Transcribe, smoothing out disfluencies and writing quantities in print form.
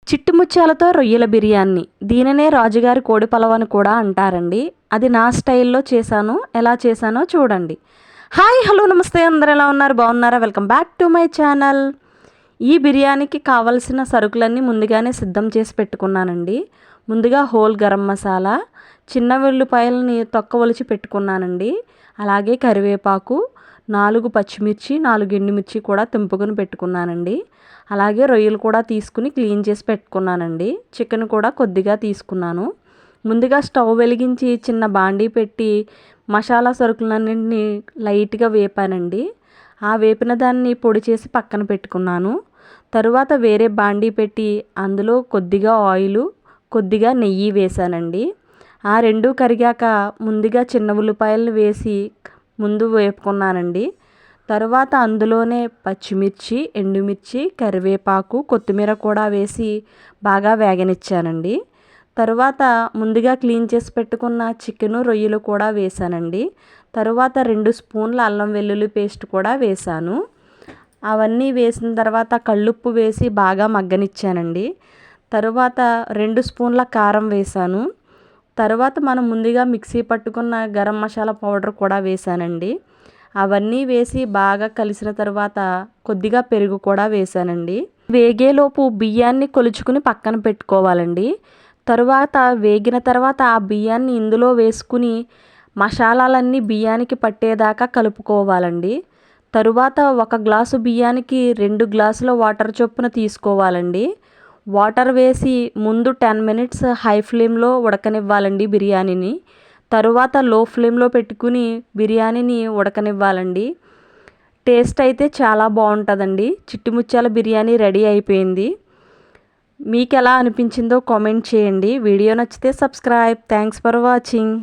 చిట్టుముత్యాలతో రొయ్యల బిర్యానీ, దీనినే రాజుగారి కోడి పలవ్ అని కూడా అంటారండి. అది నా స్టైల్లో చేశాను. ఎలా చేశానో చూడండి. హాయ్, హలో, నమస్తే, అందరు ఎలా ఉన్నారు? బాగున్నారా? Welcome back to my channel. ఈ బిర్యానీకి కావలసిన సరుకులన్నీ ముందుగానే సిద్ధం చేసి పెట్టుకున్నానండి. ముందుగా హోల్ గరం మసాలా, చిన్న వెల్లుల్లిపాయలని తొక్క ఒలిచి పెట్టుకున్నానండి. అలాగే కరివేపాకు, 4 పచ్చిమిర్చి, 4 ఎండుమిర్చి కూడా తెంపుకొని పెట్టుకున్నానండి. అలాగే రొయ్యలు కూడా తీసుకుని క్లీన్ చేసి పెట్టుకున్నానండి. చికెన్ కూడా కొద్దిగా తీసుకున్నాను. ముందుగా స్టవ్ వెలిగించి చిన్న బాండీ పెట్టి మసాలా సరుకులన్నింటినీ లైట్గా వేపానండి. ఆ వేపిన దాన్ని పొడి చేసి పక్కన పెట్టుకున్నాను. తరువాత వేరే బాండీ పెట్టి అందులో కొద్దిగా ఆయిలు, కొద్దిగా నెయ్యి వేసానండి. ఆ రెండు కరిగాక ముందుగా చిన్న ఉల్లిపాయలను వేసి ముందు వేపుకున్నానండి. తరువాత అందులోనే పచ్చిమిర్చి, ఎండుమిర్చి, కరివేపాకు, కొత్తిమీర కూడా వేసి బాగా వేగనిచ్చానండి. తరువాత ముందుగా క్లీన్ చేసి పెట్టుకున్న చికెను, రొయ్యలు కూడా వేసానండి. తరువాత 2 స్పూన్ల అల్లం వెల్లుల్లి పేస్ట్ కూడా వేసాను. అవన్నీ వేసిన తర్వాత కల్లుప్పు వేసి బాగా మగ్గనిచ్చానండి. తరువాత 2 స్పూన్ల కారం వేసాను. తరువాత మనం ముందుగా మిక్సీ పట్టుకున్న గరం మసాలా పౌడర్ కూడా వేసానండి. అవన్నీ వేసి బాగా కలిసిన తర్వాత కొద్దిగా పెరుగు కూడా వేసానండి. వేగేలోపు బియ్యాన్ని కొలుచుకుని పక్కన పెట్టుకోవాలండి. తరువాత వేగిన తర్వాత ఆ బియ్యాన్ని ఇందులో వేసుకుని మసాలాలన్నీ బియ్యానికి పట్టేదాకా కలుపుకోవాలండి. తరువాత 1 గ్లాసు బియ్యానికి 2 గ్లాసుల వాటర్ చొప్పున తీసుకోవాలండి. వాటర్ వేసి ముందు 10 మినిట్స్ హై ఫ్లేమ్లో ఉడకనివ్వాలండి బిర్యానీని. తరువాత లో ఫ్లేమ్లో పెట్టుకుని బిర్యానీని ఉడకనివ్వాలండి. టేస్ట్ అయితే చాలా బాగుంటుందండి. చిట్టుముత్యాల బిర్యానీ రెడీ అయిపోయింది. మీకు ఎలా అనిపించిందో కామెంట్ చేయండి. వీడియో నచ్చితే సబ్స్క్రైబ్. Thanks for watching.